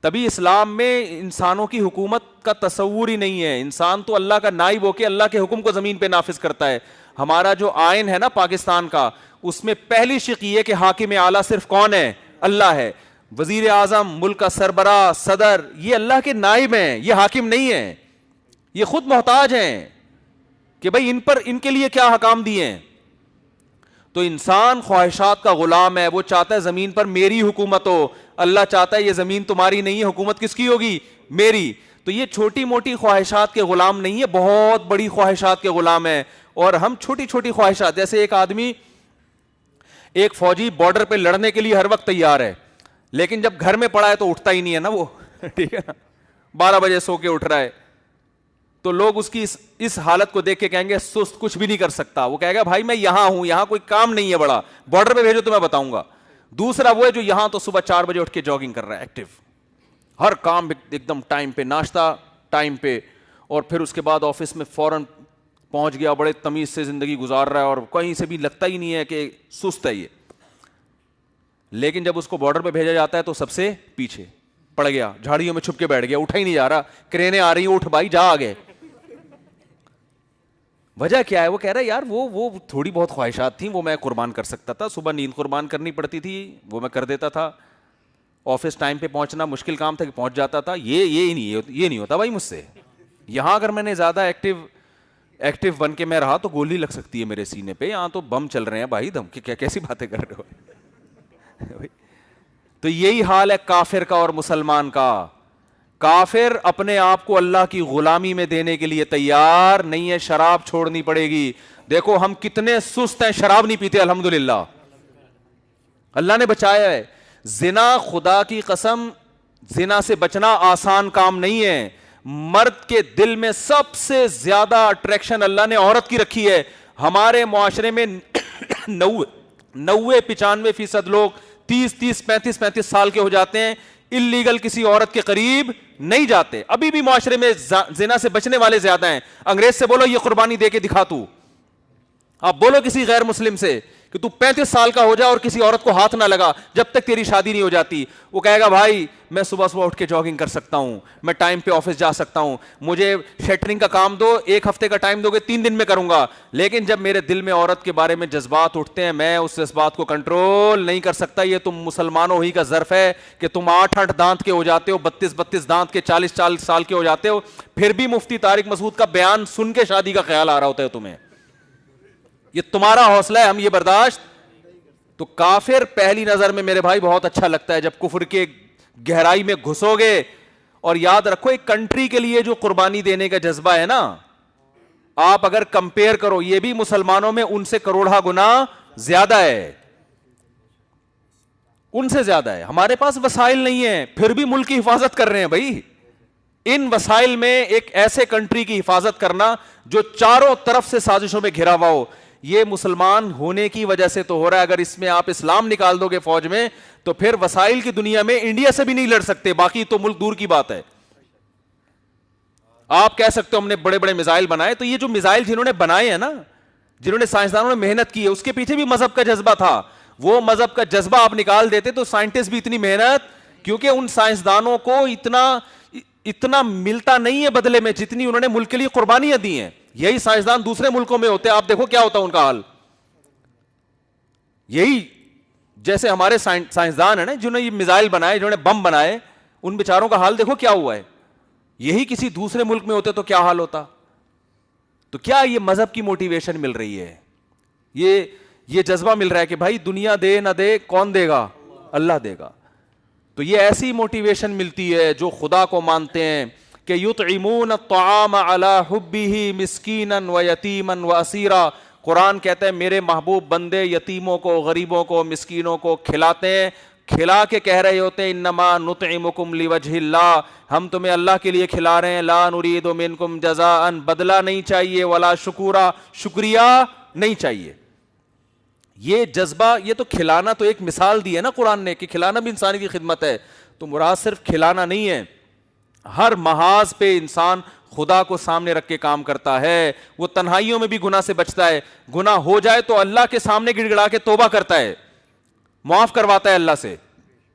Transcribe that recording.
تبھی اسلام میں انسانوں کی حکومت کا تصور ہی نہیں ہے. انسان تو اللہ کا نائب ہو کے اللہ کے حکم کو زمین پہ نافذ کرتا ہے. ہمارا جو آئین ہے نا پاکستان کا, اس میں پہلی شق یہ کہ حاکم اعلیٰ صرف کون ہے؟ اللہ ہے. وزیر اعظم, ملک کا سربراہ, صدر, یہ اللہ کے نائب ہیں, یہ حاکم نہیں ہیں. یہ خود محتاج ہیں کہ بھئی ان کے لیے کیا حکام دیے ہیں. تو انسان خواہشات کا غلام ہے. وہ چاہتا ہے زمین پر میری حکومت ہو. اللہ چاہتا ہے یہ زمین تمہاری نہیں ہے, حکومت کس کی ہوگی؟ میری. تو یہ چھوٹی موٹی خواہشات کے غلام نہیں ہے, بہت بڑی خواہشات کے غلام ہے. اور ہم چھوٹی چھوٹی خواہشات, جیسے ایک آدمی, ایک فوجی بارڈر پہ لڑنے کے لیے ہر وقت تیار ہے, لیکن جب گھر میں پڑا ہے تو اٹھتا ہی نہیں ہے نا وہ. ٹھیک ہے نا, 12 بجے سو کے اٹھ رہا ہے, تو لوگ اس کی اس حالت کو دیکھ کے کہیں گے سست, کچھ بھی نہیں کر سکتا. وہ کہے گا بھائی میں یہاں ہوں, یہاں کوئی کام نہیں ہے بڑا, بارڈر پہ بھیجو تو میں بتاؤں گا. دوسرا وہ ہے جو یہاں تو صبح 4 بجے اٹھ کے جاگنگ کر رہا ہے, ایکٹیو, ہر کام ایک دم ٹائم پہ, ناشتہ ٹائم پہ, اور پھر اس کے بعد آفس میں فوراً پہنچ گیا, بڑے تمیز سے زندگی گزار رہا ہے, اور کہیں سے بھی لگتا ہی نہیں ہے کہ سست ہے یہ. لیکن جب اس کو بارڈر پہ بھیجا جاتا ہے تو سب سے پیچھے پڑ گیا, جھاڑیوں میں چھپ کے بیٹھ گیا, اٹھا ہی نہیں جا رہا, کرینے آ رہی ہیں, اٹھ بھائی جا آگے. وجہ کیا ہے؟ وہ کہہ رہا ہے یار وہ تھوڑی بہت خواہشات تھیں, وہ میں قربان کر سکتا تھا. صبح نیند قربان کرنی پڑتی تھی, وہ میں کر دیتا تھا. آفس ٹائم پہ پہنچنا مشکل کام تھا کہ پہنچ جاتا تھا. یہ نہیں ہوتا بھائی مجھ سے. یہاں اگر میں نے زیادہ ایکٹیو بن کے میں رہا تو گولی لگ سکتی ہے میرے سینے پہ. یہاں تو بم چل رہے ہیں بھائی, دم کی کیسی باتیں کر رہے ہو. تو یہی حال ہے کافر کا اور مسلمان کا. کافر اپنے آپ کو اللہ کی غلامی میں دینے کے لیے تیار نہیں ہے, شراب چھوڑنی پڑے گی. دیکھو ہم کتنے سست ہیں, شراب نہیں پیتے الحمدللہ, اللہ نے بچایا ہے. زنا, خدا کی قسم, زنا سے بچنا آسان کام نہیں ہے. مرد کے دل میں سب سے زیادہ اٹریکشن اللہ نے عورت کی رکھی ہے. ہمارے معاشرے میں 90-95% لوگ 30-35 سال کے ہو جاتے ہیں, اللیگل کسی عورت کے قریب نہیں جاتے. ابھی بھی معاشرے میں زنا سے بچنے والے زیادہ ہیں. انگریز سے بولو یہ قربانی دے کے دکھا تو, آپ بولو کسی غیر مسلم سے کہ تو 35 سال کا ہو جا اور کسی عورت کو ہاتھ نہ لگا جب تک تیری شادی نہیں ہو جاتی. وہ کہے گا بھائی میں صبح اٹھ کے جاگنگ کر سکتا ہوں, میں ٹائم پہ آفس جا سکتا ہوں, مجھے شیٹرنگ کا کام دو, 1 ہفتے کا ٹائم دو گے 3 دن میں کروں گا. لیکن جب میرے دل میں عورت کے بارے میں جذبات اٹھتے ہیں, میں اس جذبات کو کنٹرول نہیں کر سکتا. یہ تم مسلمانوں ہی کا ظرف ہے کہ تم 8 دانت کے ہو جاتے ہو, 32 دانت کے, 40 سال کے ہو جاتے ہو, پھر بھی مفتی طارق مسعود کا بیان سن کے شادی کا خیال آ رہا ہوتا ہے تمہیں. یہ تمہارا حوصلہ ہے, ہم یہ برداشت. تو کافر پہلی نظر میں میرے بھائی بہت اچھا لگتا ہے جب کفر کے گہرائی میں گھسو گے. اور یاد رکھو ایک کنٹری کے لیے جو قربانی دینے کا جذبہ ہے نا, آپ اگر کمپیئر کرو, یہ بھی مسلمانوں میں ان سے کروڑا گنا زیادہ ہے, ان سے زیادہ ہے. ہمارے پاس وسائل نہیں ہیں, پھر بھی ملک کی حفاظت کر رہے ہیں بھائی. ان وسائل میں ایک ایسے کنٹری کی حفاظت کرنا جو چاروں طرف سے سازشوں میں گھرا ہوا ہو, یہ مسلمان ہونے کی وجہ سے تو ہو رہا ہے. اگر اس میں آپ اسلام نکال دو گے فوج میں تو پھر وسائل کی دنیا میں انڈیا سے بھی نہیں لڑ سکتے, باقی تو ملک دور کی بات ہے. آپ کہہ سکتے ہو ہم نے بڑے بڑے میزائل بنائے, تو یہ جو میزائل جنہوں نے بنائے ہیں نا, جنہوں نے سائنسدانوں نے محنت کی ہے, اس کے پیچھے بھی مذہب کا جذبہ تھا. وہ مذہب کا جذبہ آپ نکال دیتے تو سائنٹسٹ بھی اتنی محنت, کیونکہ ان سائنسدانوں کو اتنا ملتا نہیں ہے بدلے میں جتنی انہوں نے ملک کے لیے قربانیاں دی ہیں. یہی سائنسدان دوسرے ملکوں میں ہوتے ہیں, آپ دیکھو کیا ہوتا ہے ان کا حال. یہی جیسے ہمارے سائنسدان ہیں نا جنہوں نے یہ میزائل بنائے, جنہوں نے بم بنائے, ان بیچاروں کا حال دیکھو کیا ہوا ہے. یہی کسی دوسرے ملک میں ہوتے تو کیا حال ہوتا. تو کیا یہ مذہب کی موٹیویشن مل رہی ہے, یہ جذبہ مل رہا ہے کہ بھائی دنیا دے نہ دے کون دے گا؟ اللہ دے گا. تو یہ ایسی موٹیویشن ملتی ہے جو خدا کو مانتے ہیں کہ یطعمون الطعام علی حبہ مسکینا و یتیما و اسیرا. قرآن کہتا ہے میرے محبوب بندے یتیموں کو, غریبوں کو, مسکینوں کو کھلاتے ہیں, کھلا کے کہہ رہے ہوتے ہیں انما نطعمکم لوجہ اللہ, ہم تمہیں اللہ کے لیے کھلا رہے ہیں, لا نرید منکم جزاء, بدلہ نہیں چاہیے, ولا شکورا, شکریہ نہیں چاہیے. یہ جذبہ, یہ تو کھلانا تو ایک مثال دی ہے نا قرآن نے کہ کھلانا بھی انسانی کی خدمت ہے. تو مراد صرف کھلانا نہیں ہے, ہر محاذ پہ انسان خدا کو سامنے رکھ کے کام کرتا ہے. وہ تنہائیوں میں بھی گناہ سے بچتا ہے, گناہ ہو جائے تو اللہ کے سامنے گڑ گڑا کے توبہ کرتا ہے, معاف کرواتا ہے اللہ سے.